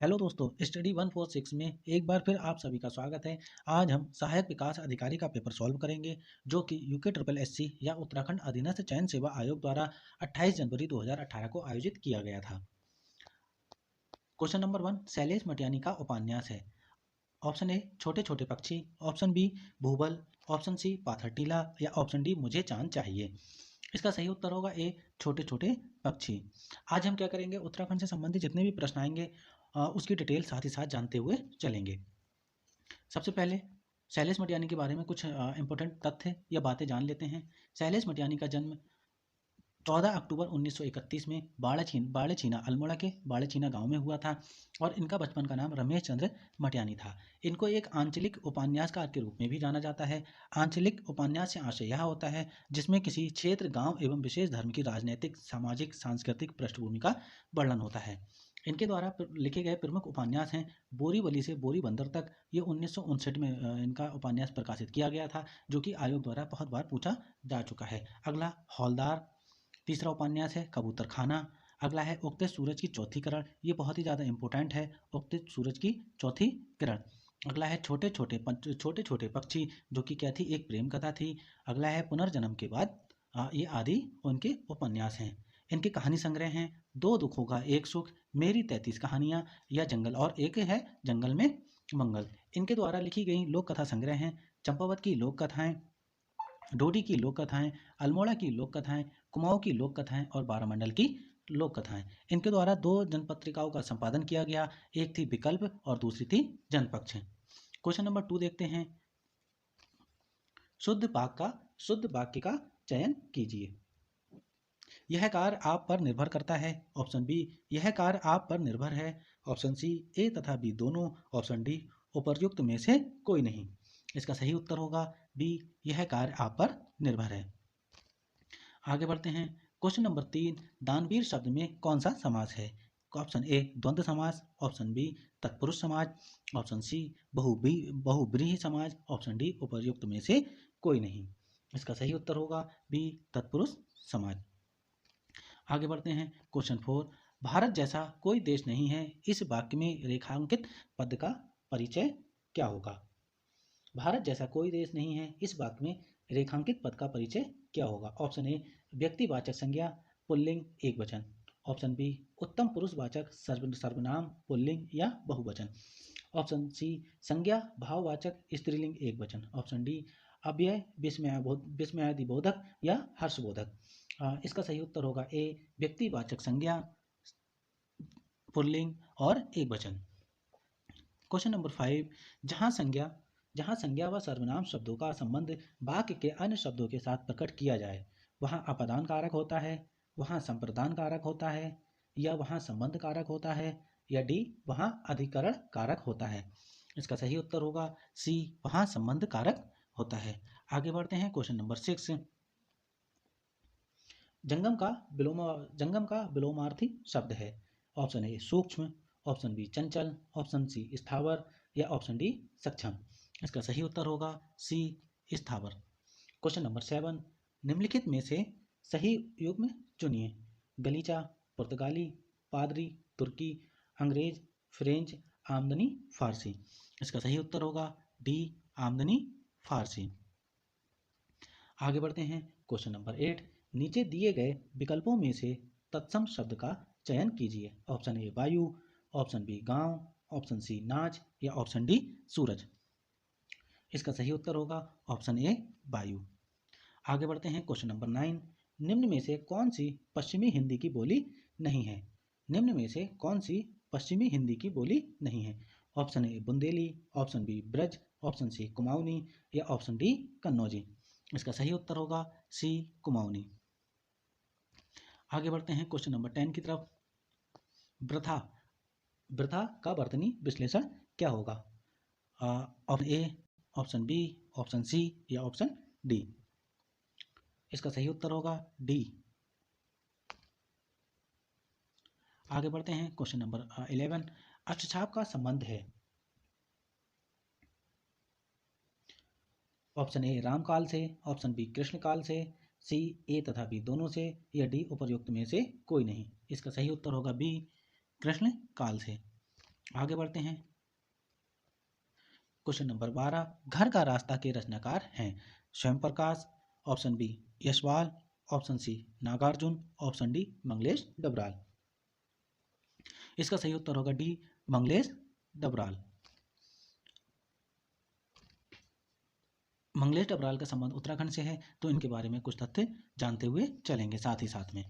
Hello दोस्तों, study 146 में एक बार फिर आप सभी का स्वागत है। आज हम सहायक विकास अधिकारी का पेपर सॉल्व करेंगे जो कि यूके ट्रिपल एससी या उत्तराखंड अधीनस्थ चयन सेवा आयोग द्वारा 28 जनवरी 2018 को आयोजित किया गया था। क्वेश्चन नंबर 1 शैलेश मटियानी का उपन्यास है। ऑप्शन ए छोटे छोटे पक्षी, ऑप्शन बी भूबल, ऑप्शन सी पाथर टीला या ऑप्शन डी मुझे चांद चाहिए। इसका सही उत्तर होगा ए छोटे छोटे पक्षी। आज हम क्या करेंगे, उत्तराखंड से संबंधित जितने भी प्रश्न आएंगे उसकी डिटेल साथ ही साथ जानते हुए चलेंगे। सबसे पहले शैलेश मटियानी के बारे में कुछ इंपॉर्टेंट तथ्य या बातें जान लेते हैं। शैलेश मटियानी का जन्म 14 अक्टूबर 1931 में बाड़ेछीना अल्मोड़ा के बाड़ेछीना गांव में हुआ था और इनका बचपन का नाम रमेश चंद्र मटियानी था। इनको एक आंचलिक उपन्यासकार के रूप में भी जाना जाता है। आंचलिक उपन्यास से आशय यह होता है जिसमें किसी क्षेत्र, गांव एवं विशेष धर्म की राजनीतिक, सामाजिक, सांस्कृतिक पृष्ठभूमि का वर्णन होता है। इनके द्वारा लिखे गए प्रमुख उपन्यास हैं बोरीवली से बोरी बंदर तक। ये 1959 में इनका उपन्यास प्रकाशित किया गया था जो कि आयोग द्वारा बहुत बार पूछा जा चुका है। अगला हौलदार। तीसरा उपन्यास है कबूतर खाना। अगला है उगते सूरज की चौथी किरण। ये बहुत ही ज़्यादा इंपॉर्टेंट है, उगते सूरज की चौथी किरण। अगला है छोटे छोटे पक्षी जो कि क्या थी, एक प्रेम कथा थी। अगला है पुनर्जन्म के बाद। ये आदि उनके उपन्यास हैं। इनके कहानी संग्रह हैं दो दुखों का एक सुख, मेरी 33 कहानियाँ या जंगल, और एक है जंगल में मंगल। इनके द्वारा लिखी गई लोक कथा संग्रह हैं चंपावत की लोक कथाएं, डोडी की लोक कथाएं, अल्मोड़ा की लोक कथाएं, कुमाऊं की लोक कथाएं और बारामंडल की लोक कथाएं। इनके द्वारा दो जनपत्रिकाओं का संपादन किया गया, एक थी विकल्प और दूसरी थी जनपक्ष। क्वेश्चन नंबर 2 देखते हैं। शुद्ध वाक्य का चयन कीजिए। यह कार्य आप पर निर्भर करता है। ऑप्शन बी यह कार्य आप पर निर्भर है। ऑप्शन सी ए तथा बी दोनों। ऑप्शन डी उपर्युक्त में से कोई नहीं। इसका सही उत्तर होगा बी यह कार्य आप पर निर्भर है। आगे बढ़ते हैं। क्वेश्चन नंबर 3 दानवीर शब्द में कौन सा समास है। ऑप्शन ए द्वंद्व समास, ऑप्शन बी तत्पुरुष समाज, ऑप्शन सी बहुब्रीहि समाज, ऑप्शन डी उपर्युक्त में से कोई नहीं। इसका सही उत्तर होगा बी तत्पुरुष समाज। आगे बढ़ते हैं। क्वेश्चन 4 भारत जैसा कोई देश नहीं है, इस वाक्य में रेखांकित पद का परिचय क्या होगा। भारत जैसा कोई देश नहीं है, इस वाक्य में रेखांकित पद का परिचय क्या होगा। ऑप्शन ए व्यक्तिवाचक संज्ञा पुल्लिंग एक वचन, ऑप्शन बी उत्तम पुरुषवाचक सर्वनाम पुल्लिंग या बहुवचन, ऑप्शन सी संज्ञा भाववाचक स्त्रीलिंग एक वचन, ऑप्शन डी अव्यय विस्मयादिबोधक या हर्षबोधक। इसका सही उत्तर होगा ए व्यक्तिवाचक संज्ञा पुल्लिंग और एक वचन। क्वेश्चन नंबर 5 जहाँ संज्ञा व सर्वनाम शब्दों का संबंध वाक्य के अन्य शब्दों के साथ प्रकट किया जाए वहाँ अपादान कारक होता है, वहाँ संप्रदान कारक होता है, या वहाँ संबंध कारक होता है, या डी वहाँ अधिकरण कारक होता है। इसका सही उत्तर होगा सी वहाँ संबंध कारक होता है। आगे बढ़ते हैं। क्वेश्चन नंबर 6 जंगम का विलोमार्थी शब्द है। ऑप्शन ए सूक्ष्म, ऑप्शन बी चंचल, ऑप्शन सी स्थावर या ऑप्शन डी सक्षम। इसका सही उत्तर होगा सी स्थावर। क्वेश्चन नंबर 7 निम्नलिखित में से सही युग्म चुनिए। गलीचा, पुर्तगाली, पादरी, तुर्की, अंग्रेज, फ्रेंच, आमदनी, फारसी। इसका सही उत्तर होगा डी आमदनी फारसी। आगे बढ़ते हैं। क्वेश्चन नंबर 8 नीचे दिए गए विकल्पों में से तत्सम शब्द का चयन कीजिए। ऑप्शन ए वायु, ऑप्शन बी गांव, ऑप्शन सी नाच या ऑप्शन डी सूरज। इसका सही उत्तर होगा ऑप्शन ए वायु। आगे बढ़ते हैं। क्वेश्चन नंबर 9 निम्न में से कौन सी पश्चिमी हिंदी की बोली नहीं है। निम्न में से कौन सी पश्चिमी हिंदी की बोली नहीं है। Option A Bundeli, option B Braj, option C Kumaoni या ऑप्शन डी कन्नौजी। इसका सही उत्तर होगा सी कुमाऊनी। आगे बढ़ते हैं क्वेश्चन नंबर 10 की तरफ। वृथा वृथा का वर्तनी विश्लेषण क्या होगा। Option A, option B, option C या ऑप्शन डी। इसका सही उत्तर होगा डी। आगे बढ़ते हैं। क्वेश्चन नंबर 11 अष्टछाप का संबंध है। ऑप्शन ए राम काल से, ऑप्शन बी कृष्ण काल से, सी ए तथा बी दोनों से, या डी उपर्युक्त में से कोई नहीं। इसका सही उत्तर होगा बी कृष्ण काल से। आगे बढ़ते हैं। क्वेश्चन नंबर 12, घर का रास्ता के रचनाकार हैं? Swayam Prakash, option B Yashpal, option C Nagarjun, option D Manglesh Dabral. इसका सही उत्तर होगा डी मंगलेश डबराल। मंगलेश डबराल का संबंध उत्तराखंड से है, तो इनके बारे में कुछ तथ्य जानते हुए चलेंगे साथ ही साथ में।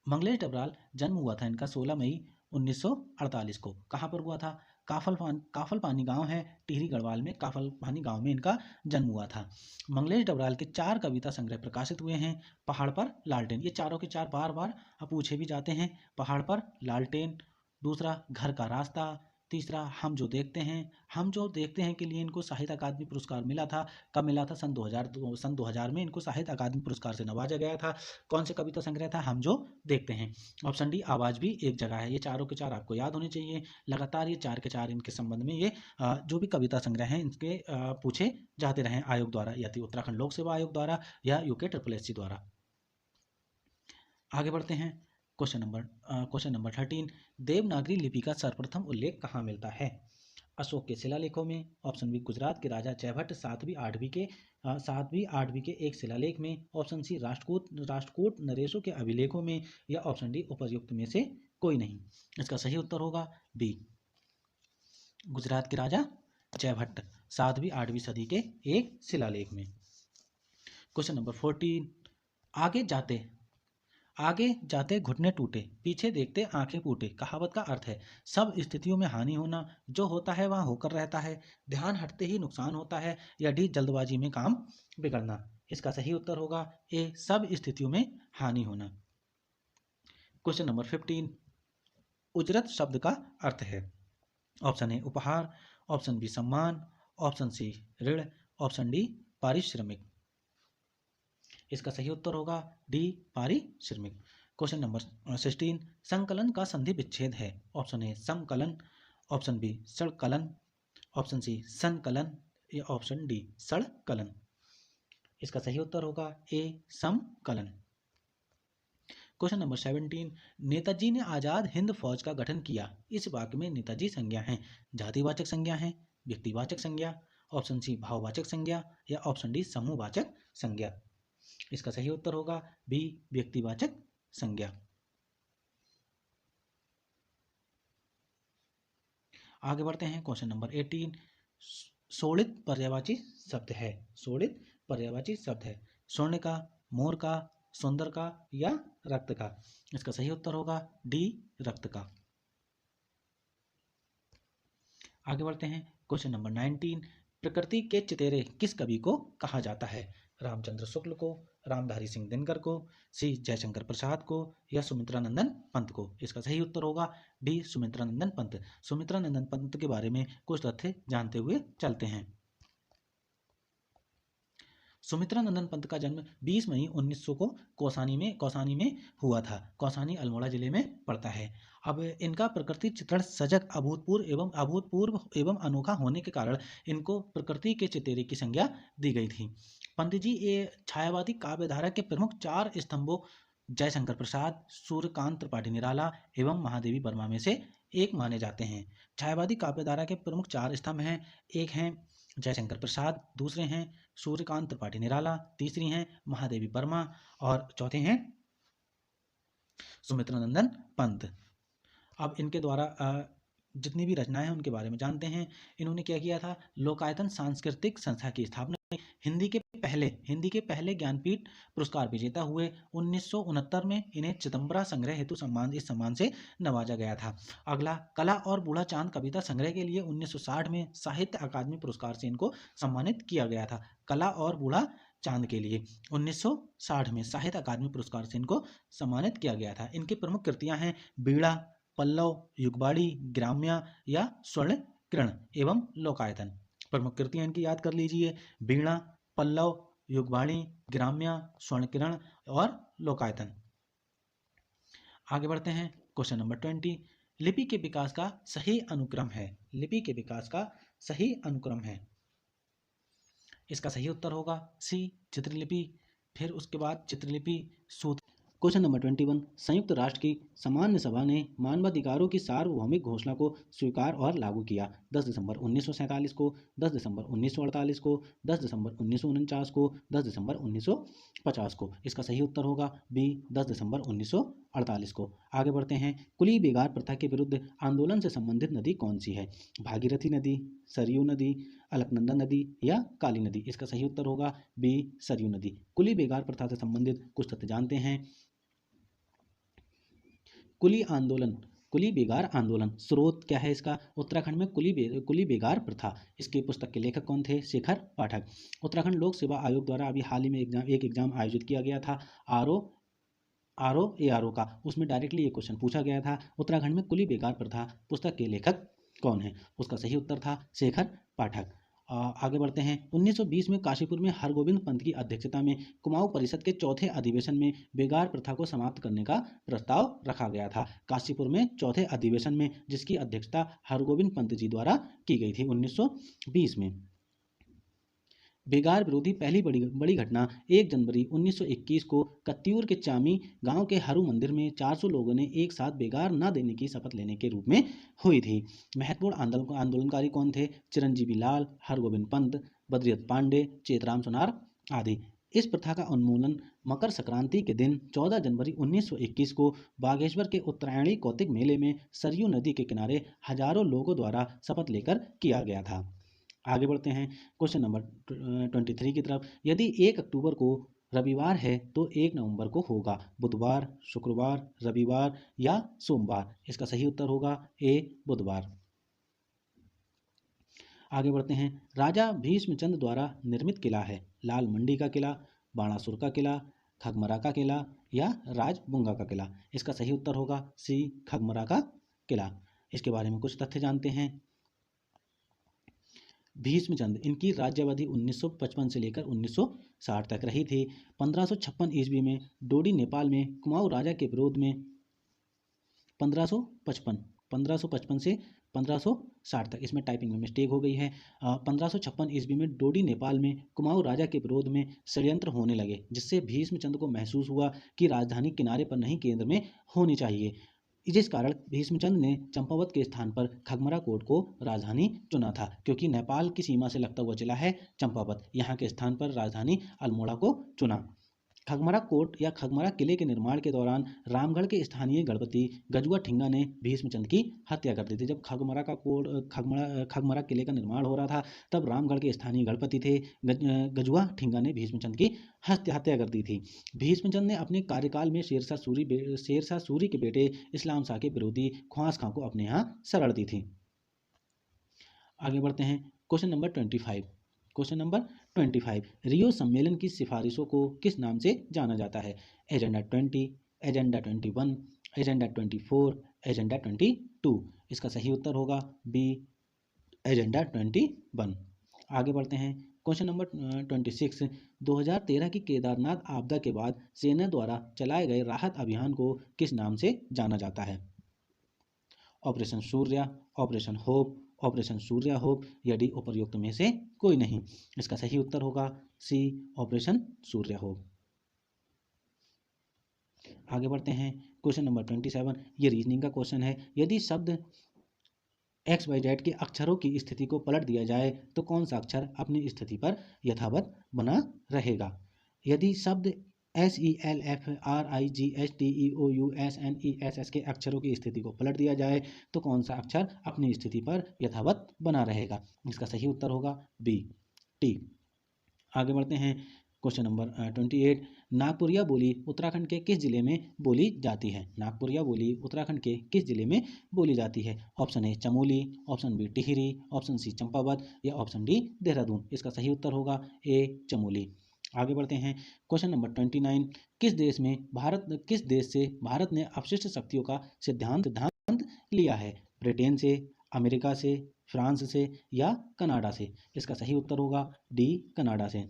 मंगलेश डबराल जन्म हुआ था इनका 16 मई 1948 को। कहाँ पर हुआ था? काफल पानी गांव है, टिहरी गढ़वाल में काफल पानी गांव में इनका जन्म हुआ था। मंगलेश डबराल के 4 कविता संग्रह प्रकाशित हुए हैं। पहाड़ पर लालटेन, ये चारों के चार बार बार पूछे भी जाते हैं। पहाड़ पर लालटेन, दूसरा घर का रास्ता, तीसरा हम जो देखते हैं के लिए इनको साहित्य अकादमी पुरस्कार मिला था। कब मिला था? सन 2000 में इनको साहित्य अकादमी पुरस्कार से नवाजा गया था। कौन से कविता संग्रह था? हम जो देखते हैं। ऑप्शन डी आवाज भी एक जगह है। ये चारों के चार आपको याद होने चाहिए। लगातार ये 4 के 4 इनके संबंध में ये जो भी कविता संग्रह हैं इनके पूछे जाते रहे आयोग द्वारा, या तो उत्तराखंड लोक सेवा आयोग द्वारा या UKSSC द्वारा। आगे बढ़ते हैं। क्वेश्चन नंबर 13, देवनागरी लिपि का सर्वप्रथम उल्लेख कहाँ मिलता है? अशोक के शिलालेखों में, ऑप्शन बी गुजरात के राजा जयभट्ट 7वीं 8वीं के एक शिलालेख में, ऑप्शन सी राष्ट्रकूट नरेशों के अभिलेखों में, या ऑप्शन डी उपर्युक्त में से कोई नहीं। इसका सही उत्तर होगा बी गुजरात के राजा जयभट्ट 7वीं 8वीं सदी के एक शिलालेख में। क्वेश्चन नंबर 14, आगे जाते घुटने टूटे, पीछे देखते आंखें फूटे कहावत का अर्थ है? सब स्थितियों में हानि होना, जो होता है वहां होकर रहता है, ध्यान हटते ही नुकसान होता है, या डी जल्दबाजी में काम बिगड़ना। इसका सही उत्तर होगा ए सब स्थितियों में हानि होना। क्वेश्चन नंबर 15, उजरत शब्द का अर्थ है? ऑप्शन ए उपहार, ऑप्शन बी सम्मान, ऑप्शन सी ऋण, ऑप्शन डी पारिश्रमिक। इसका सही उत्तर होगा डी पारिश्रमिक। क्वेश्चन नंबर 16, संकलन का संधि विच्छेद है? ऑप्शन ए समकलन, ऑप्शन बी सड़कलन, ऑप्शन सी संकलन, या ऑप्शन डी सड़कलन। इसका सही उत्तर होगा ए समकलन। क्वेश्चन नंबर 17, नेताजी ने आजाद हिंद फौज का गठन किया, इस वाक्य में नेताजी संज्ञा है? जातिवाचक संज्ञा है, व्यक्तिवाचक संज्ञा, ऑप्शन सी भाववाचक संज्ञा, या ऑप्शन डी समूहवाचक संज्ञा। इसका सही उत्तर होगा बी व्यक्तिवाचक संज्ञा। आगे बढ़ते हैं। क्वेश्चन नंबर 18, शोणित पर्यायवाची शब्द है? शोणित पर्यायवाची शब्द है स्वर्ण का, मोर का, सुंदर का, या रक्त का? इसका सही उत्तर होगा डी रक्त का। आगे बढ़ते हैं। क्वेश्चन नंबर 19, प्रकृति के चितेरे किस कवि को कहा जाता है? रामचंद्र शुक्ल को, रामधारी सिंह दिनकर को, सी जयशंकर प्रसाद को, या सुमित्रानंदन पंत को? इसका सही उत्तर होगा डी सुमित्रानंदन पंत। सुमित्रानंदन पंत के बारे में कुछ तथ्य जानते हुए चलते हैं। सुमित्रानंदन पंत का जन्म 20 मई 1900 को कौसानी में हुआ था। कौसानी अल्मोड़ा जिले में पड़ता है। अब इनका प्रकृति चित्रण सजग, अभूतपूर्व एवं अनोखा होने के कारण इनको प्रकृति के चितेरे की संज्ञा दी गई थी। पंत जी ये छायावादी काव्यधारा के प्रमुख 4 स्तंभों जयशंकर प्रसाद, सूर्यकांत त्रिपाठी निराला एवं महादेवी वर्मा में से एक माने जाते हैं। छायावादी काव्यधारा के प्रमुख 4 स्तंभ हैं। एक हैं जयशंकर प्रसाद, दूसरे हैं सूर्यकांत त्रिपाठी निराला, तीसरी हैं महादेवी वर्मा, और चौथे हैं सुमित्रानंदन पंत। अब इनके द्वारा जितनी भी रचनाएं हैं उनके बारे में जानते हैं। इन्होंने क्या किया था? लोकायतन सांस्कृतिक संस्था की स्थापना, हिंदी के पहले ज्ञानपीठ पुरस्कार विजेता हुए। 1969 में इन्हें चिदम्बरा संग्रह हेतु इस सम्मान से नवाजा गया था। अगला, कला और बूढ़ा चांद कविता संग्रह के लिए 1960 में साहित्य अकादमी पुरस्कार से इनको सम्मानित किया गया था। कला और बूढ़ा चांद के लिए 1960 में साहित्य अकादमी पुरस्कार से इनको सम्मानित किया गया था। इनकी प्रमुख कृतियां हैं बीड़ा, पल्लव, युगबाड़ी, ग्राम्या, या स्वर्ण किरण एवं लोकायतन। प्रमुख कृतियां इनकी याद कर लीजिए, बीड़ा, पल्लव, युगबाणी, ग्राम्या, स्वर्ण किरण और लोकायतन। आगे बढ़ते हैं। क्वेश्चन नंबर 20, लिपि के विकास का सही अनुक्रम है? लिपि के विकास का सही अनुक्रम है? इसका सही उत्तर होगा सी चित्रलिपि, फिर उसके बाद चित्रलिपि, सूत्र। क्वेश्चन नंबर 21, संयुक्त राष्ट्र की सामान्य सभा ने मानवाधिकारों की सार्वभौमिक घोषणा को स्वीकार और लागू किया। 10 दिसंबर 1947 को, 10 दिसंबर 1948 को, 10 दिसंबर 1949 को, 10 दिसंबर 1950 को। इसका सही उत्तर होगा बी, 10 दिसंबर 1948 को। आगे बढ़ते हैं, कुली बेगार प्रथा के विरुद्ध आंदोलन से संबंधित नदी कौन सी है? भागीरथी नदी, सरयू नदी, अलकनंदा नदी या काली नदी? इसका सही उत्तर होगा बी, सरयू नदी। कुली बेगार प्रथा से संबंधित कुछ तथ्य जानते हैं। कुली बेगार आंदोलन स्रोत क्या है इसका? उत्तराखंड में कुली बेगार प्रथा। इसके पुस्तक के लेखक कौन थे? शेखर पाठक। उत्तराखंड लोक सेवा आयोग द्वारा अभी हाल ही में एक एग्जाम आयोजित किया गया था, आर ओ का। उसमें डायरेक्टली ये क्वेश्चन पूछा गया था, उत्तराखंड में कुली बेगार प्रथा पुस्तक के लेखक कौन है? उसका सही उत्तर था शेखर पाठक। आगे बढ़ते हैं, 1920 में काशीपुर में हरगोविंद पंत की अध्यक्षता में कुमाऊं परिषद के चौथे अधिवेशन में बेगार प्रथा को समाप्त करने का प्रस्ताव रखा गया था। काशीपुर में चौथे अधिवेशन में जिसकी अध्यक्षता हरगोविंद पंत जी द्वारा की गई थी 1920 में। बेगार विरोधी पहली बड़ी घटना 1 जनवरी 1921 को कत्यूर के चामी गांव के हरु मंदिर में 400 लोगों ने एक साथ बेगार न देने की शपथ लेने के रूप में हुई थी। महत्वपूर्ण आंदोलनकारी कौन थे? चिरंजीवी लाल, हरगोविंद पंत, बद्रीदत्त पांडे, चेतराम सोनार आदि। इस प्रथा का उन्मूलन मकर संक्रांति के दिन 14 जनवरी 1921 को बागेश्वर के उत्तरायणी कौतिक मेले में सरयू नदी के किनारे हजारों लोगों द्वारा शपथ लेकर किया गया था। आगे बढ़ते हैं, क्वेश्चन नंबर 23 की तरफ। यदि 1 अक्टूबर को रविवार है तो 1 नवंबर को होगा बुधवार, शुक्रवार, रविवार या सोमवार? इसका सही उत्तर होगा ए, बुधवार। आगे बढ़ते हैं, राजा भीष्मचंद्र द्वारा निर्मित किला है लाल मंडी का किला, बाणासुर का किला, खगमरा का किला या राजबुंगा का किला? इसका सही उत्तर होगा सी, खगमरा का किला। इसके बारे में कुछ तथ्य जानते हैं। भीष्मचंद्र, इनकी राज्यावधि 1955 से लेकर 1960 तक रही थी। 1556 ईस्वी में डोडी नेपाल में कुमाऊं राजा के विरोध में 1555 से 1560 तक, इसमें टाइपिंग में मिस्टेक हो गई है। 1556 ईस्वी में डोडी नेपाल में कुमाऊं राजा के विरोध में षड्यंत्र होने लगे, जिससे भीष्मचंद्र को महसूस हुआ कि राजधानी किनारे पर नहीं केंद्र में होनी चाहिए। जिस कारण भीष्मचंद्र ने चंपावत के स्थान पर खगमरा कोट को राजधानी चुना था, क्योंकि नेपाल की सीमा से लगता हुआ जिला है चंपावत, यहाँ के स्थान पर राजधानी अल्मोड़ा को चुना। खगमरा कोट या खगमरा किले के निर्माण के दौरान रामगढ़ के स्थानीय गणपति गजुआ ठिंगा ने भीष्मचंद्र की हत्या कर दी थी। जब खगमरा किले का निर्माण हो रहा था, तब रामगढ़ के स्थानीय गणपति थे गजुआ ठिंगा ने भीष्मचंद्र की हत्या कर दी थी। भीष्मचंद्र ने अपने कार्यकाल में शेरशाह सूरी के बेटे इस्लाम शाह के विरोधी ख्वास खां को अपने यहाँ शरण दी थी। आगे बढ़ते हैं, क्वेश्चन नंबर 25, रियो सम्मेलन की सिफारिशों को किस नाम से जाना जाता है? Agenda 20, agenda 21, agenda 24, agenda 22? इसका सही उत्तर होगा बी, एजेंडा 21। आगे बढ़ते हैं, क्वेश्चन नंबर 26, 2013 की केदारनाथ आपदा के बाद सेना द्वारा चलाए गए राहत अभियान को किस नाम से जाना जाता है? Operation Surya, operation hope, operation Surya hope या डी उपर्युक्त में से कोई नहीं? इसका सही उत्तर होगा सी, ऑपरेशन सूर्या होप। आगे बढ़ते हैं, क्वेश्चन नंबर 27, ये रीजनिंग का क्वेश्चन है। यदि शब्द XYZ के अक्षरों की स्थिति को पलट दिया जाए तो कौन सा अक्षर अपनी स्थिति पर यथावत बना रहेगा? यदि शब्द SELFRIGHTEOUSNESS के अक्षरों की स्थिति को पलट दिया जाए तो कौन सा अक्षर अपनी स्थिति पर यथावत बना रहेगा? इसका सही उत्तर होगा बी, टी। आगे बढ़ते हैं, क्वेश्चन नंबर 28, नागपुरिया बोली उत्तराखंड के किस जिले में बोली जाती है? नागपुरिया बोली उत्तराखंड के किस जिले में बोली जाती है? Option A Chamoli, option B Tehri, option C Champawat या ऑप्शन डी देहरादून? इसका सही उत्तर होगा ए, चमोली। आगे बढ़ते हैं, क्वेश्चन नंबर 29, किस देश से भारत ने अपशिष्ट शक्तियों का सिद्धांत लिया है? ब्रिटेन से, अमेरिका से, फ्रांस से या कनाडा से? इसका सही उत्तर होगा डी, कनाडा से।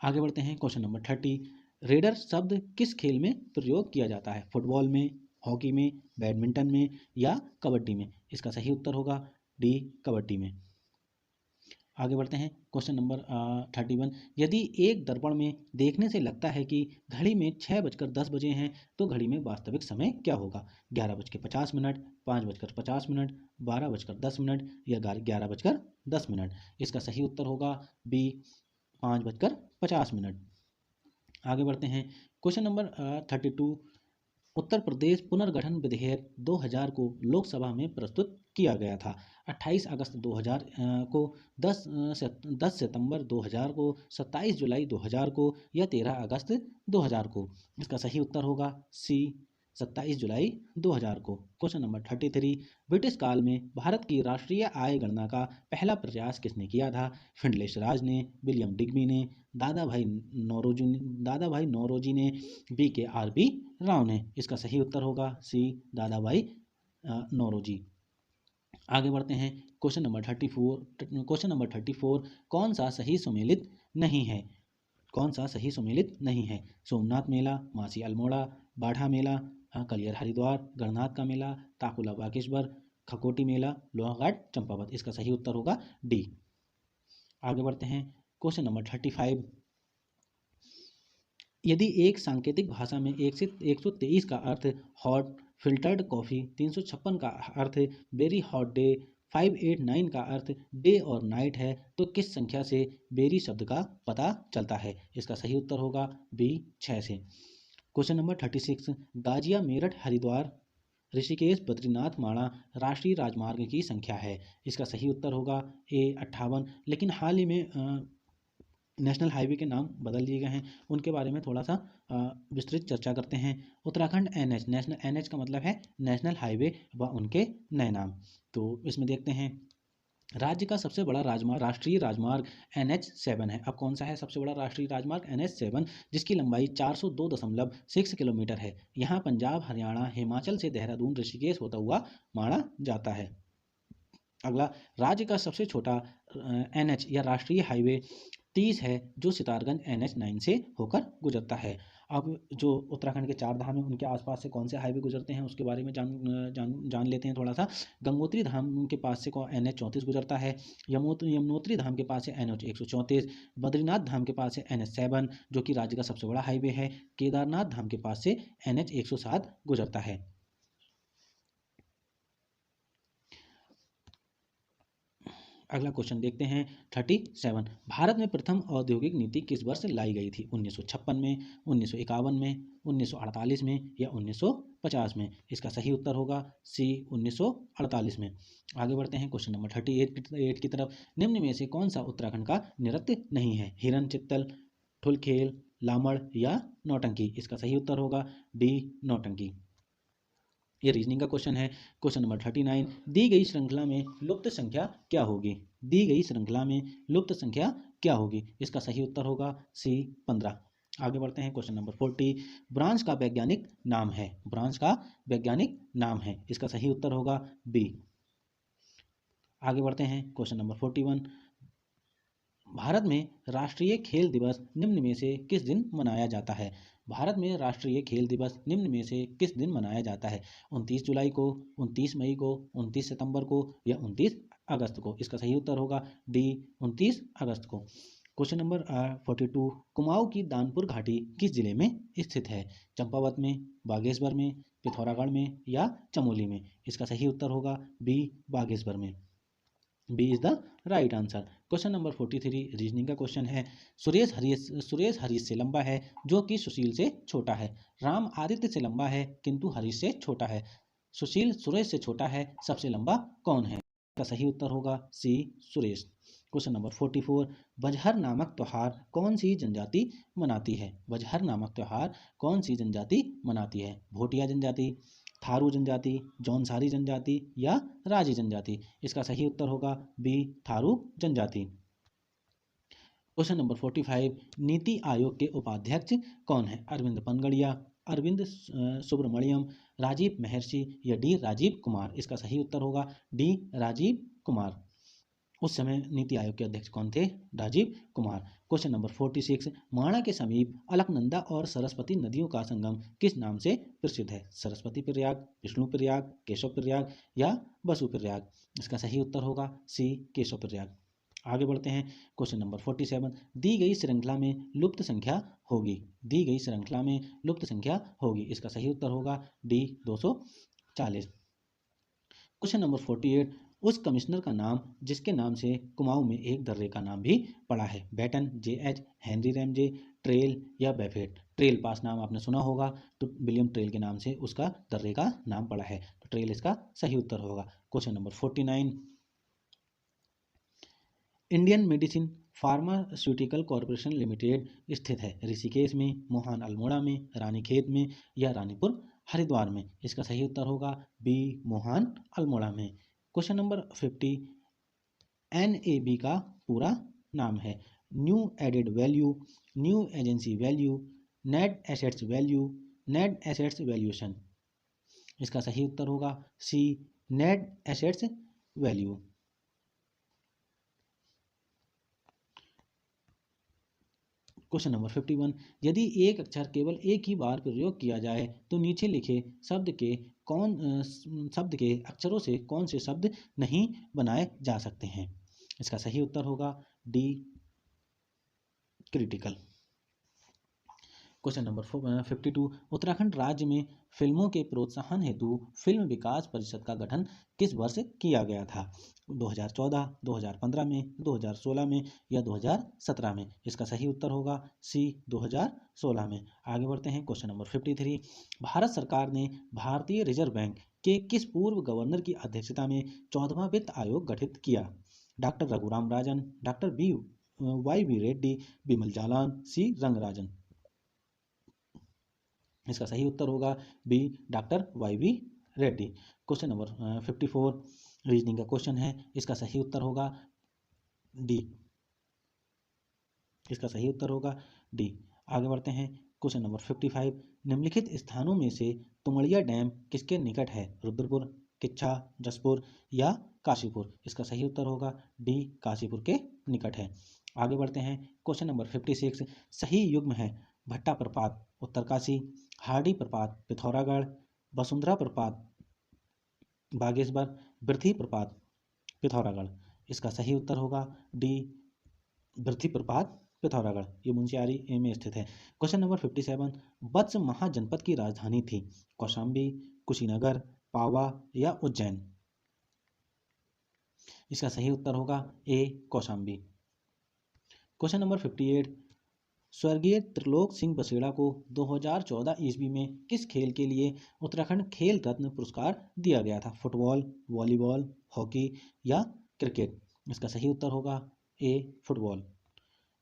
आगे बढ़ते हैं, क्वेश्चन नंबर 30, रेडर शब्द किस खेल में प्रयोग किया जाता है? फुटबॉल में, हॉकी में, बैडमिंटन में या कबड्डी में? इसका सही उत्तर होगा डी, कबड्डी में। आगे बढ़ते हैं क्वेश्चन नंबर 31। यदि एक दर्पण में देखने से लगता है कि घड़ी में 6:10 हैं तो घड़ी में वास्तविक समय क्या होगा? 11:50, 5:50, 12:10 या 11:10। इसका सही उत्तर होगा बी, 5:50। आगे बढ़ते हैं क्वेश्चन नंबर 32। उत्तर प्रदेश पुनर्गठन विधेयक 2000 को लोकसभा में प्रस्तुत किया गया था। 28 अगस्त 2000 को, 10 सितंबर 2000 को, 27 जुलाई 2000 को या 13 अगस्त 2000 को। इसका सही उत्तर होगा सी, 27 जुलाई 2000 को। Question number 33। ब्रिटिश काल में भारत की राष्ट्रीय आय गणना का पहला प्रयास किसने किया था? फिंडले राज ने, विलियम डिग्बी ने, दादा भाई नौरोजी ने, BKRP राव ने। इसका सही उत्तर होगा सी, दादा भाई नौरोजी। आगे बढ़ते हैं क्वेश्चन नंबर 34। कौन सा सही सुमेलित नहीं है? सोमनाथ मेला, मासी अल्मोड़ा, बाढ़ा मेला, कलियर हरिद्वार, गणनाथ का मेला, ताकुला बागेश्वर, खकोटी मेला, लोहाघाट चंपावत। इसका सही उत्तर होगा डी। आगे बढ़ते हैं क्वेश्चन नंबर 35। यदि एक सांकेतिक भाषा में 1 से 123 का अर्थ हॉट फिल्टर्ड कॉफ़ी, 356 का अर्थ वेरी हॉट डे, 589 का अर्थ डे और नाइट है तो किस संख्या से बेरी शब्द का पता चलता है? इसका सही उत्तर होगा बी, 6 से। Question number 36। गाजिया मेरठ हरिद्वार ऋषिकेश बद्रीनाथ माणा राष्ट्रीय राजमार्ग की संख्या है? इसका सही उत्तर होगा ए, 58। लेकिन हाल ही में नेशनल हाईवे के नाम बदल दिए गए हैं, उनके बारे में थोड़ा सा विस्तृत चर्चा करते हैं। उत्तराखंड NH, नेशनल NH का मतलब है नेशनल हाईवे व उनके नए नाम। तो इसमें देखते हैं राज्य का सबसे बड़ा राजमार्ग, राष्ट्रीय राजमार्ग NH7 है। अब कौन सा है सबसे बड़ा राष्ट्रीय राजमार्ग? NH7, जिसकी लंबाई 402.6 किलोमीटर है। यहाँ पंजाब, हरियाणा, हिमाचल से देहरादून, ऋषिकेश होता हुआ माना जाता है। अगला, राज्य का सबसे छोटा NH या राष्ट्रीय हाईवे 30 है जो सितारगंज NH9 से होकर गुजरता है। अब जो उत्तराखंड के 4 धाम हैं उनके आसपास से कौन से हाईवे गुजरते हैं उसके बारे में जान लेते हैं थोड़ा सा। गंगोत्री धाम के पास से NH34 गुजरता है, यमुनोत्री धाम के पास से NH134, बद्रीनाथ धाम के पास से NH7 जो कि राज्य का सबसे बड़ा हाईवे है, केदारनाथ धाम के पास से NH107 गुजरता है। अगला क्वेश्चन देखते हैं 37। भारत में प्रथम औद्योगिक नीति किस वर्ष लाई गई थी? 1956 में, 1951 में, 1948 में या 1950 में? इसका सही उत्तर होगा सी, 1948 में। आगे बढ़ते हैं क्वेश्चन नंबर 38 की तरफ। निम्न में से कौन सा उत्तराखंड का नृत्य नहीं है? हिरन चित्तल, ठुलखेल, लामड़ या नौटंकी? इसका सही उत्तर होगा डी, नौटंकी। ये रीजनिंग का क्वेश्चन है। Question number 39। दी गई श्रृंखला में लुप्त संख्या क्या होगी? इसका सही उत्तर होगा सी, 15। आगे बढ़ते हैं क्वेश्चन नंबर 40। ब्रांच का वैज्ञानिक नाम है। इसका सही उत्तर होगा बी। आगे बढ़ते हैं क्वेश्चन नंबर 41। भारत में राष्ट्रीय खेल दिवस निम्न में से किस दिन मनाया जाता है? 29 जुलाई को, 29 मई को, 29 सितंबर को या 29 अगस्त को? इसका सही उत्तर होगा डी, 29 अगस्त को। Question number 42। कुमाऊं की दानपुर घाटी किस जिले में स्थित है? चंपावत में, बागेश्वर में, पिथौरागढ़ में या चमोली में? इसका सही उत्तर होगा बी, बागेश्वर में। B is the right answer. Question number 43 reasoning का क्वेश्चन है। सुरेश हरीश से लंबा है जो कि सुशील से छोटा है। राम आदित्य से लंबा है किंतु हरीश से छोटा है। सुशील सुरेश से छोटा है, सबसे लंबा कौन है? इसका सही उत्तर होगा C, Suresh. Question number 44। Bajhar नामक त्योहार कौन सी जनजाति मनाती है? भोटिया जनजाति, थारू जनजाति, जौनसारी जनजाति या राजी जनजाति? इसका सही उत्तर होगा बी, थारू जनजाति। Question number 45। नीति आयोग के उपाध्यक्ष कौन है? अरविंद पनगड़िया, अरविंद सुब्रमण्यम, राजीव महर्षि या डी, राजीव कुमार? इसका सही उत्तर होगा डी, राजीव कुमार। उस समय नीति आयोग के अध्यक्ष कौन थे? राजीव कुमार। Question number 46। माणा के समीप अलकनंदा और सरस्वती नदियों का संगम किस नाम से प्रसिद्ध है? सरस्वती प्रयाग, विष्णु प्रयाग, केशव प्रयाग या बसु प्रयाग? इसका सही उत्तर होगा सी, केशव प्रयाग। आगे बढ़ते हैं। क्वेश्चन नंबर 47, दी गई श्रृंखला में लुप्त संख्या होगी। दी गई श्रृंखला में लुप्त संख्या होगी। इसका सही उत्तर होगा डी 240। क्वेश्चन नंबर 48, उस कमिश्नर का नाम जिसके नाम से कुमाऊं में एक दर्रे का नाम भी पड़ा है। Batten, JH, Henry Ramsay, Traill या बेफेट। ट्रेल पास नाम आपने सुना होगा, तो विलियम ट्रेल के नाम से उसका दर्रे का नाम पड़ा है, तो ट्रेल इसका सही उत्तर होगा। Question number 49, Indian medicine pharmaceutical corporation limited स्थित है ऋषिकेश में, मोहान अल्मोड़ा में, रानीखेत में या रानीपुर हरिद्वार में। इसका सही उत्तर होगा बी मोहान अल्मोड़ा में। क्वेश्चन नंबर 50, NAB का पूरा नाम है new added value, new agency value, net assets value, net assets valuation. इसका सही उत्तर होगा C net assets value. Question number 51, यदि एक अक्षर केवल एक ही बार प्रयोग किया जाए तो नीचे लिखे शब्द के अक्षरों से कौन से शब्द नहीं बनाए जा सकते हैं। इसका सही उत्तर होगा D critical. Question number 52, Uttarakhand राज्य में फिल्मों के प्रोत्साहन हेतु फिल्म विकास परिषद का गठन किस वर्ष किया गया था। 2014, 2015 में, 2016 में या 2017 में। इसका सही उत्तर होगा सी 2016 में। आगे बढ़ते हैं। क्वेश्चन नंबर 53, भारत सरकार ने भारतीय रिजर्व बैंक के किस पूर्व गवर्नर की अध्यक्षता में 14वां वित्त आयोग गठित किया। Doctor Raghuram Rajan, doctor YV Reddy, Bimal Jalan, C Rangarajan. इसका सही उत्तर होगा B doctor YV Reddy. Question number 54 reasoning का क्वेश्चन है, इसका सही उत्तर होगा डी। इसका सही उत्तर होगा डी। आगे बढ़ते हैं। क्वेश्चन नंबर 55, निम्नलिखित स्थानों में से तुमड़िया डैम किसके निकट है। रुद्रपुर, किच्छा, जसपुर या काशीपुर। इसका सही उत्तर होगा डी काशीपुर के निकट है। आगे बढ़ते हैं। क्वेश्चन नंबर 56, सही युग्म है भट्टा प्रपात उत्तरकाशी, हार्डी प्रपात पिथौरागढ़, वसुंधरा प्रपात बागेश्वर, वृथी प्रपात पिथौरागढ़। इसका सही उत्तर होगा डी वृथी प्रपात पिथौरागढ़। ये मुंशियारी में स्थित है। क्वेश्चन नंबर 57, वत्स महाजनपद की राजधानी थी। कौशाम्बी, कुशीनगर, पावा या उज्जैन। इसका सही उत्तर होगा ए कौशाम्बी। क्वेश्चन नंबर 58, स्वर्गीय त्रिलोक सिंह बसेड़ा को 2014 ईस्वी में किस खेल के लिए उत्तराखंड खेल रत्न पुरस्कार दिया गया था। फुटबॉल, वॉलीबॉल, हॉकी या क्रिकेट। इसका सही उत्तर होगा ए फुटबॉल।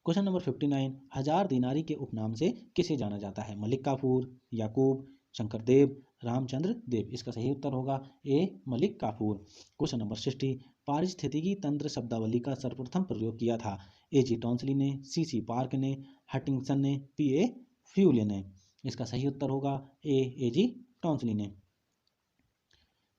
क्वेश्चन नंबर 59, हजार दिनारी के उपनाम से किसे जाना जाता है। मलिक काफूर, याकूब, शंकरदेव, रामचंद्र देव। इसका सही उत्तर होगा ए मलिक काफूर। क्वेश्चन नंबर 60, पारिस्थितिकी तंत्र शब्दावली का सर्वप्रथम प्रयोग किया था। AG टॉन्सली ने, CC पार्क ने, हटिंगसन ने, PA फ्यूले ने। इसका सही उत्तर होगा ए AG टॉन्सली ने।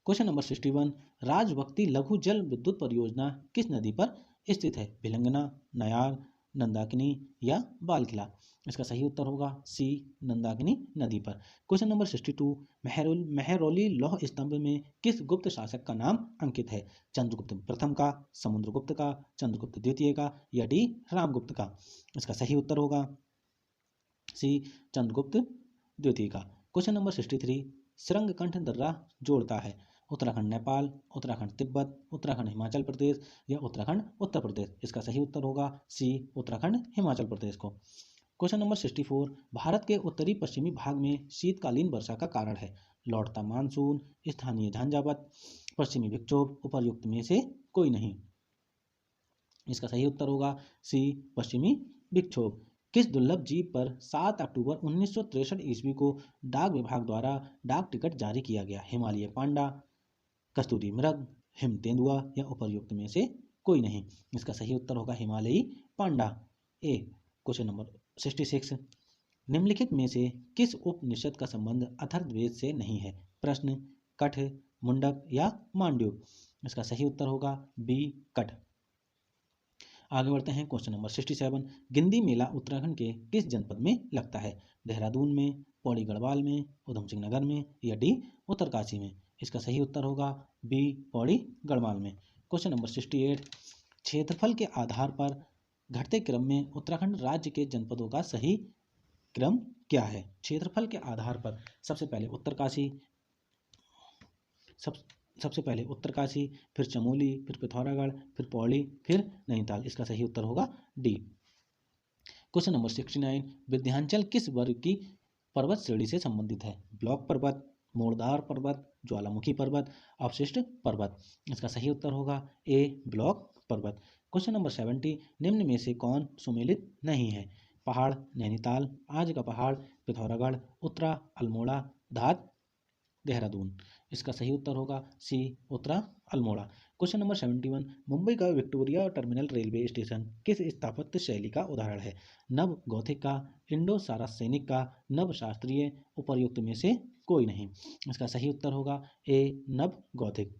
क्वेश्चन नंबर 61, राजवक्ती लघु जल विद्युत परियोजना किस नदी पर स्थित है। भिलंगना, नयार, नंदाकिनी या बालकिला। इसका सही उत्तर होगा सी नंदाकिनी नदी पर। क्वेश्चन नंबर 62, मेहरौली लौह स्तंभ में किस गुप्त शासक का नाम अंकित है। चंद्रगुप्त प्रथम का, समुद्रगुप्त का, चंद्रगुप्त द्वितीय का या डी रामगुप्त का। इसका सही उत्तर होगा सी चंद्रगुप्त द्वितीय का। क्वेश्चन नंबर 63, श्रृंगकंठ दर्रा जोड़ता है उत्तराखंड नेपाल, उत्तराखंड तिब्बत, उत्तराखंड हिमाचल प्रदेश या उत्तराखंड उत्तर प्रदेश। इसका सही उत्तर होगा सी उत्तराखंड हिमाचल प्रदेश को। क्वेश्चन नंबर 64, भारत के उत्तरी पश्चिमी भाग में शीतकालीन वर्षा का कारण है। लौटता मानसून, स्थानीय झंझावात, पश्चिमी विक्षोभ, उपर्युक्त में से कोई नहीं। इसका सही उत्तर होगा सी पश्चिमी विक्षोभ। किस दुर्लभ जीव पर 7 अक्टूबर 1963 ईस्वी को डाक विभाग द्वारा डाक टिकट जारी किया गया। हिमालय पांडा, कस्तूरी मृग, हिम तेंदुआ या उपर्युक्त में से कोई नहीं। इसका सही उत्तर होगा हिमालयी पांडा ए। क्वेश्चन नंबर 66, निम्नलिखित में से किस उपनिषद का संबंध अथर्ववेद से नहीं है। प्रश्न, कठ, मुंडक या मांड्यू। इसका सही उत्तर होगा बी कठ। आगे बढ़ते हैं। क्वेश्चन नंबर 67, गिंदी मेला उत्तराखंड के किस जनपद में लगता है। देहरादून में, पौड़ी गढ़वाल में, उधम सिंह नगर में या डी उत्तरकाशी में। इसका सही उत्तर होगा बी पौड़ी गढ़वाल में। क्वेश्चन नंबर 68, क्षेत्रफल के आधार पर घटते क्रम में उत्तराखंड राज्य के जनपदों का सही क्रम क्या है? क्षेत्रफल के आधार पर सबसे पहले उत्तरकाशी, सबसे पहले उत्तरकाशी, फिर चमोली, फिर पिथौरागढ़, फिर पौड़ी, फिर नैनीताल। इसका सही उत्तर होगा डी। क्वेश्चन नंबर 69, विंध्याचल किस वर्ग की पर्वत श्रेणी से संबंधित है? ब्लॉक पर्वत, मोरदार पर्वत, ज्वालामुखी पर्वत, अवशिष्ट पर्वत। इसका सही उत्तर होगा ए, ब्लॉक पर्वत। क्वेश्चन नंबर 70, निम्न में से कौन सुमेलित नहीं है? पहाड़ नैनीताल, आज का पहाड़ पिथौरागढ़, उत्तरा अल्मोड़ा, धात देहरादून। इसका सही उत्तर होगा सी, उत्तरा अल्मोड़ा। क्वेश्चन नंबर 71, मुंबई का विक्टोरिया टर्मिनल रेलवे स्टेशन किस स्थापत्य शैली का उदाहरण है? नव गौथिक का, इंडो सारासेनिक का, नव शास्त्रीय, उपर्युक्त में से कोई नहीं। इसका सही उत्तर होगा ए, नव गौथिक।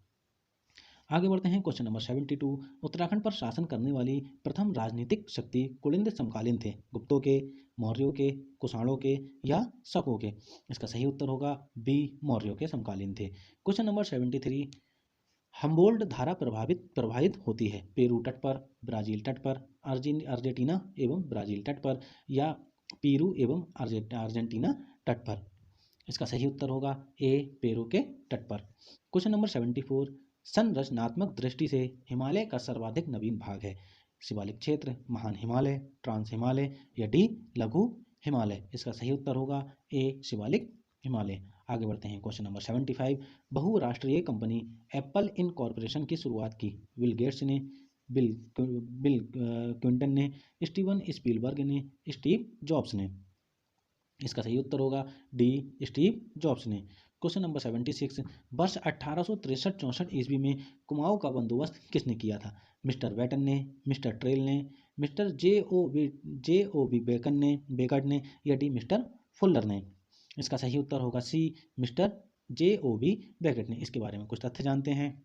आगे बढ़ते हैं क्वेश्चन नंबर 72, उत्तराखंड पर शासन करने वाली प्रथम राजनीतिक शक्ति कुलिंद समकालीन थे? गुप्तों के, मौर्यों के, कुषाणों के या शकों के? इसका सही उत्तर होगा बी, मौर्यों के समकालीन थे। क्वेश्चन नंबर 73, हम्बोल्ट धारा प्रवाहित होती है पेरू तट पर, ब्राजील तट पर, अर्जेंटीना एवं ब्राजील तट पर या पेरू एवं अर्जेंटीना तट पर? इसका सही उत्तर होगा ए, पेरू के तट पर। क्वेश्चन नंबर 74, संरचनात्मक दृष्टि से हिमालय का सर्वाधिक नवीन भाग है? शिवालिक क्षेत्र, महान हिमालय, ट्रांस हिमालय या डी, लघु हिमालय? इसका सही उत्तर होगा ए, शिवालिक हिमालय। आगे बढ़ते हैं क्वेश्चन नंबर 75, बहुराष्ट्रीय कंपनी एप्पल इन कॉर्पोरेशन की शुरुआत की? बिल गेट्स ने, बिल क्विंटन ने, स्टीवन स्पीलबर्ग ने, स्टीव जॉब्स ने? इसका सही उत्तर होगा डी, स्टीव जॉब्स ने। क्वेश्चन नंबर 76, वर्ष 1863-64 ईस्वी में कुमाऊं का बंदोबस्त किसने किया था? मिस्टर बैटन ने, मिस्टर ट्रेल ने, मिस्टर जे ओ बी बेकर्ड ने या डी, मिस्टर फुल्लर ने? इसका सही उत्तर होगा सी, मिस्टर जे ओ बी बेकर्ड ने। इसके बारे में कुछ तथ्य जानते हैं।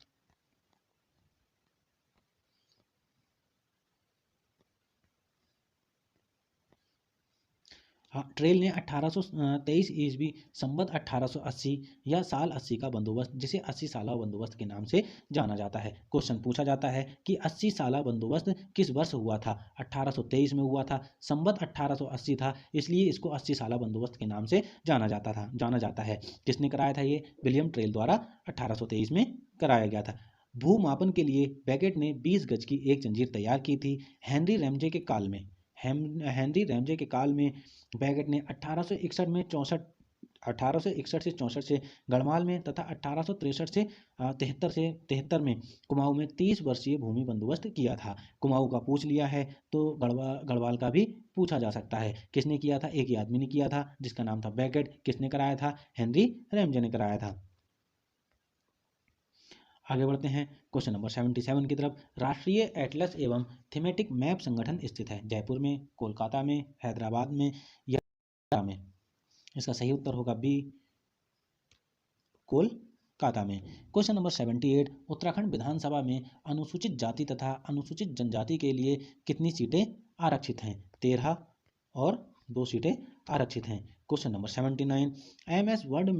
हाँ, ट्रेल ने 1823 ईस्वी संवत 1880 या साल 80 का बंदोबस्त, जिसे 80 साला बंदोबस्त के नाम से जाना जाता है। क्वेश्चन पूछा जाता है कि 80 साला बंदोबस्त किस वर्ष हुआ था? 1823 में हुआ था, संवत 1880 था, इसलिए इसको 80 साला बंदोबस्त के नाम से जाना जाता है। किसने कराया था ये? विलियम ट्रेल द्वारा 1823 में कराया गया था। भूमापन के लिए बैगेट ने 20 गज की एक जंजीर तैयार की थी। हेनरी रैमजे के काल में बैगेट ने 1861 से 64 से गढ़वाल में तथा 1863 से 73 में कुमाऊं में 30 वर्षीय भूमि बंदोबस्त किया था। कुमाऊं का पूछ लिया है तो गढ़वाल का भी पूछा जा सकता है। किसने किया था? एक ही आदमी ने किया था जिसका नाम था बैगेट। किसने कराया था? हेनरी रैमजे ने कराया था। आगे बढ़ते हैं क्वेश्चन नंबर 77 की तरफ। राष्ट्रीय एटलस एवं थीमेटिक मैप संगठन स्थित है? जयपुर में, कोलकाता में, हैदराबाद में या में? इसका सही उत्तर होगा बी, कोलकाता में। क्वेश्चन नंबर 78, उत्तराखंड विधानसभा में अनुसूचित जाति तथा अनुसूचित जनजाति के लिए कितनी सीटें आरक्षित हैं? 13 और 2 सीटें आरक्षित हैं। क्वेश्चन नंबर 79, MS वर्ड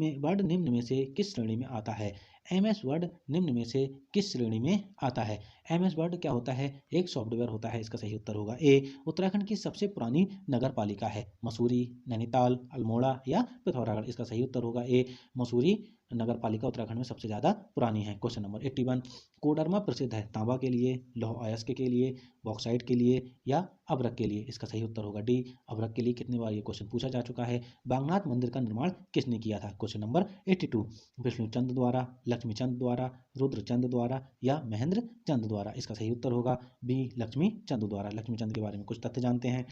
निम्न में से किस श्रेणी में आता है? MS वर्ड निम्न में से किस श्रेणी में आता है? MS वर्ड क्या होता है? एक सॉफ्टवेयर होता है। इसका सही उत्तर होगा ए, उत्तराखंड की सबसे पुरानी नगर पालिका है। मसूरी, नैनीताल, अल्मोड़ा या पिथौरागढ़? इसका सही उत्तर होगा ए, मसूरी नगर पालिका उत्तराखंड में सबसे ज़्यादा पुरानी है। क्वेश्चन नंबर 81, कोडरमा प्रसिद्ध है तांबा के लिए, लौह अयस्क के लिए, बॉक्साइट के लिए या अभ्रक के लिए? इसका सही उत्तर होगा डी, अभ्रक के लिए। कितनी बार ये क्वेश्चन पूछा जा चुका है। बागनाथ मंदिर का निर्माण किसने किया था? क्वेश्चन नंबर 82, विष्णुचंद द्वारा, लक्ष्मीचंद द्वारा, रुद्रचंद द्वारा या महेंद्र चंद द्वारा? इसका सही उत्तर होगा बी, लक्ष्मीचंद द्वारा। लक्ष्मीचंद के बारे में कुछ तथ्य जानते हैं।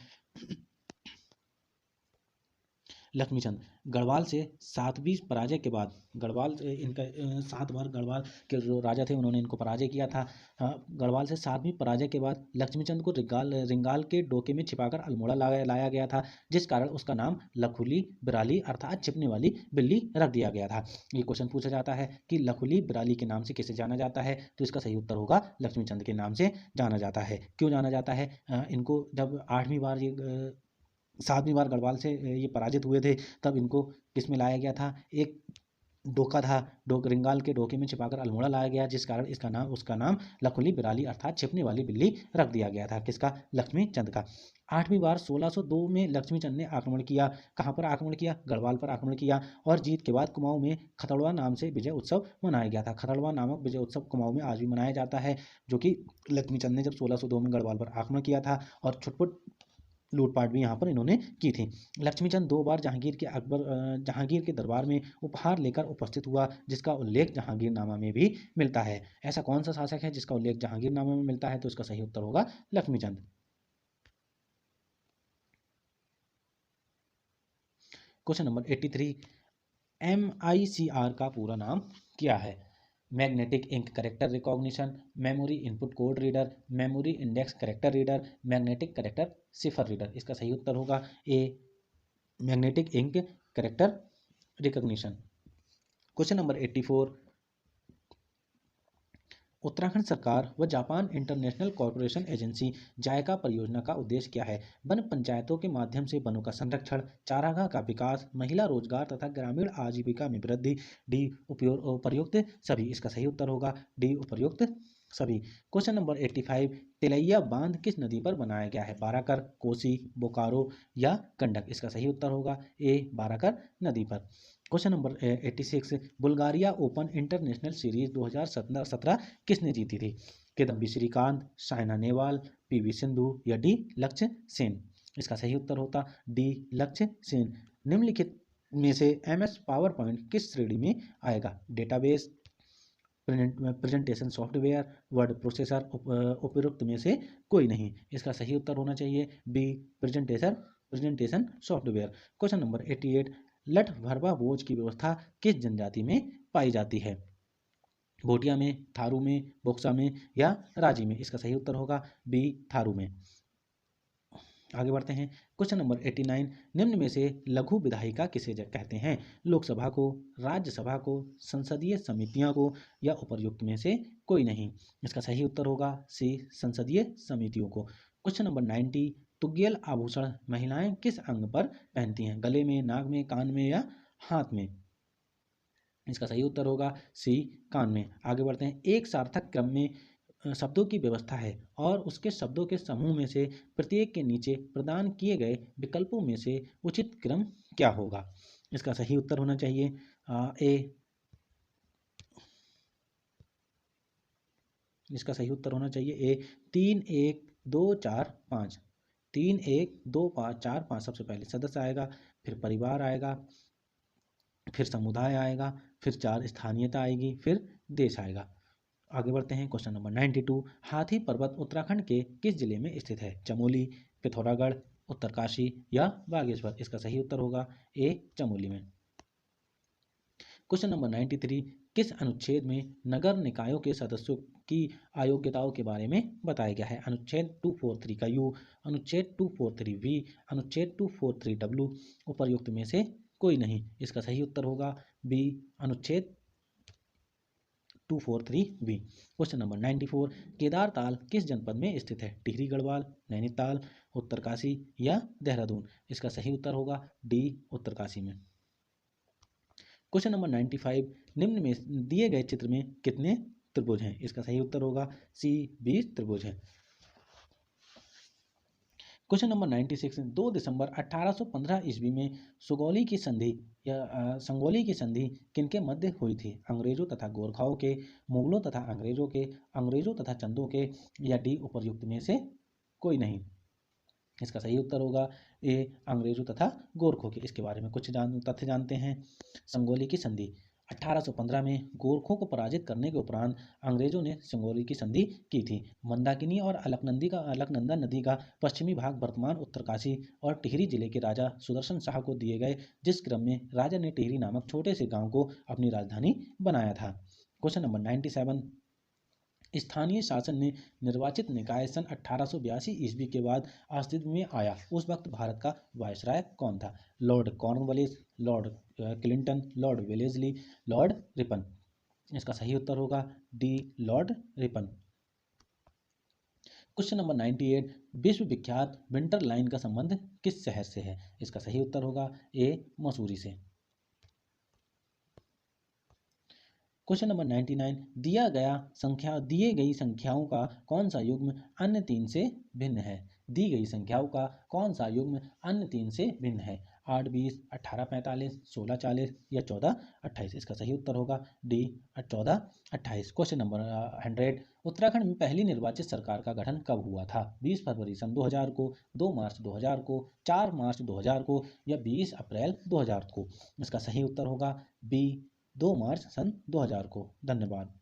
लक्ष्मीचंद गढ़वाल से 7वीं पराजय के बाद, गढ़वाल इनका 7 बार गढ़वाल के जो राजा थे उन्होंने इनको पराजय किया था। गढ़वाल से 7वीं पराजय के बाद लक्ष्मीचंद को रिंगाल के डोके में छिपाकर अल्मोड़ा लाया गया था, जिस कारण उसका नाम लखुली बिराली अर्थात छिपने वाली बिल्ली रख दिया गया था। ये क्वेश्चन पूछा जाता है कि लखुली बिराली के नाम से किसे जाना जाता है? तो इसका सही उत्तर होगा लक्ष्मीचंद के नाम से जाना जाता है। क्यों जाना जाता है? इनको जब 7वीं बार गढ़वाल से ये पराजित हुए थे तब इनको किस में लाया गया था? एक डोका था, रिंगाल के डोके में छिपाकर अल्मोड़ा लाया गया, जिस कारण उसका नाम लखुली बिराली अर्थात छिपने वाली बिल्ली रख दिया गया था। किसका? लक्ष्मी चंद का। 8वीं बार 1602 में लक्ष्मी चंद ने आक्रमण किया। कहाँ पर आक्रमण किया? गढ़वाल पर आक्रमण किया और जीत के बाद कुमाऊं में खतड़वा नाम से विजय उत्सव मनाया गया था। खतड़वा नामक विजय उत्सव कुमाऊं में आज भी मनाया जाता है, जो कि लक्ष्मी चंद ने जब 1602 में गढ़वाल पर आक्रमण किया था और छुटपुट लूटपाट भी यहाँ पर इन्होंने की थी। लक्ष्मीचंद 2 बार जहांगीर के दरबार में उपहार लेकर उपस्थित हुआ, जिसका उल्लेख जहांगीरनामा में भी मिलता है। ऐसा कौन सा शासक है जिसका उल्लेख जहांगीरनामा में मिलता है? तो इसका सही उत्तर होगा लक्ष्मीचंद। क्वेश्चन नंबर 83, MICR का पूरा नाम क्या है? Magnetic ink character recognition, memory input code reader, memory index character reader, magnetic character cipher reader. इसका सही उत्तर होगा A, magnetic ink character recognition. Question number 84, Uttarakhand सरकार व Japan international corporation agency JICA परियोजना का उद्देश्य क्या है? वन पंचायतों के माध्यम से वनों का संरक्षण, चारागाह का विकास, महिला रोजगार तथा ग्रामीण आजीविका में वृद्धि। डी उपर्युक्त सभी। इसका सही उत्तर होगा डी उपर्युक्त सभी। क्वेश्चन नंबर 85, तिलैया बांध किस नदी पर बनाया गया है? बाराकर, कोसी, बोकारो या गंडक। इसका सही उत्तर होगा ए, बाराकर नदी पर। Question number 86, Bulgaria open international series 2017 किसने जीती थी? किदम्बी श्रीकांत, साइना नेहवाल, PV सिंधु या डी लक्ष्य सेन। इसका सही उत्तर होता डी लक्ष्य सेन। निम्नलिखित में से MS पावर पॉइंट किस श्रेणी में आएगा? Database, presentation software, word processor, उपरोक्त में से कोई नहीं। इसका सही उत्तर होना चाहिए B, presentation software. Question number 88, लठ भरवा बोझ की व्यवस्था किस जनजाति में पाई जाती है? भोटिया में, थारू में, बोक्सा में या राजी में। इसका सही उत्तर होगा बी, थारू में। आगे बढ़ते हैं। क्वेश्चन नंबर 89, निम्न में से लघु विधायिका किसे कहते हैं? लोकसभा को, राज्यसभा को, संसदीय समितियों को या उपर्युक्त में से कोई नहीं। इसका सही उत्तर होगा सी, संसदीय समितियों को। क्वेश्चन नंबर 90, तुगेल आभूषण महिलाएं किस अंग पर पहनती हैं? गले में, नाक में, कान में या हाथ में। इसका सही उत्तर होगा सी, कान में। आगे बढ़ते हैं। एक सार्थक क्रम में शब्दों की व्यवस्था है और उसके शब्दों के समूह में से प्रत्येक के नीचे प्रदान किए गए विकल्पों में से उचित क्रम क्या होगा? इसका सही उत्तर होना चाहिए ए, इसका सही उत्तर होना चाहिए ए, 3 1 2 4 5। 3 1 2 5 4 5 सबसे पहले सदस्य आएगा, फिर परिवार आएगा, फिर समुदाय आएगा, फिर 4 स्थानीयता आएगी, फिर देश आएगा। आगे बढ़ते हैं। क्वेश्चन नंबर 92, हाथी पर्वत उत्तराखंड के किस जिले में स्थित है? चमोली, पिथौरागढ़, उत्तरकाशी या बागेश्वर। इसका सही उत्तर होगा ए, चमोली में। क्वेश्चन नंबर 93, किस अनुच्छेद में नगर निकायों के सदस्यों की अयोग्यताओं के बारे में बताया गया है? अनुच्छेद 243 का यू, अनुच्छेद 243V, अनुच्छेद 243W, उपर्युक्त में से कोई नहीं। इसका सही उत्तर होगा बी, अनुच्छेद 243B। क्वेश्चन नंबर 94, केदारताल किस जनपद में स्थित है? टिहरी गढ़वाल, नैनीताल, उत्तरकाशी या देहरादून। इसका सही उत्तर होगा डी, उत्तरकाशी में। क्वेश्चन नंबर 95, निम्न में दिए गए चित्र में कितने त्रिभुज हैं? इसका सही उत्तर होगा सी, 20 त्रिभुज हैं। क्वेश्चन नंबर 96, 2 दिसंबर 1815 ईस्वी में सुगौली की संधि संगोली की संधि किनके मध्य हुई थी? अंग्रेजों तथा गोरखाओं के, मुगलों तथा अंग्रेजों के, अंग्रेजों तथा चंदों के या डी, उपर्युक्त में से कोई नहीं। इसका सही उत्तर होगा ए, अंग्रेजों तथा गोरखों के। इसके बारे में कुछ तथ्य जानते हैं। संगोली की संधि 1815 में गोरखों को पराजित करने के उपरांत अंग्रेजों ने संगोली की संधि की थी। मंदाकिनी और अलकनंदा नदी का पश्चिमी भाग वर्तमान उत्तरकाशी और टिहरी जिले के राजा सुदर्शन शाह को दिए गए, जिस क्रम में राजा ने टिहरी नामक छोटे से गांव को अपनी राजधानी बनाया था। क्वेश्चन नंबर 97, स्थानीय शासन ने निर्वाचित निकाय सन 1882 ईस्वी के बाद अस्तित्व में आया, उस वक्त भारत का वायसराय कौन था? Lord Cornwallis, Lord Clinton, Lord Wellesley, Lord Ripon. इसका सही उत्तर होगा D, Lord Ripon. Question number 98, विश्व विख्यात विंटर लाइन का संबंध किस शहर से है? इसका सही उत्तर होगा ए, मसूरी से। क्वेश्चन नंबर 99, दिए गई संख्याओं का कौन सा युग्म अन्य तीन से भिन्न है। दी गई संख्याओं का कौन सा युग्म अन्य तीन से भिन्न है। 8 20, 18 45, 16 40 या 14 28। इसका सही उत्तर होगा डी 14 28। क्वेश्चन नंबर 100, उत्तराखंड में पहली निर्वाचित सरकार का गठन कब हुआ था। 20 फरवरी सन 2000 को, 2 मार्च 2000 को, 4 मार्च 2000 को या 20 अप्रैल 2000 को। इसका सही उत्तर होगा बी 2 मार्च सन 2000 को। धन्यवाद।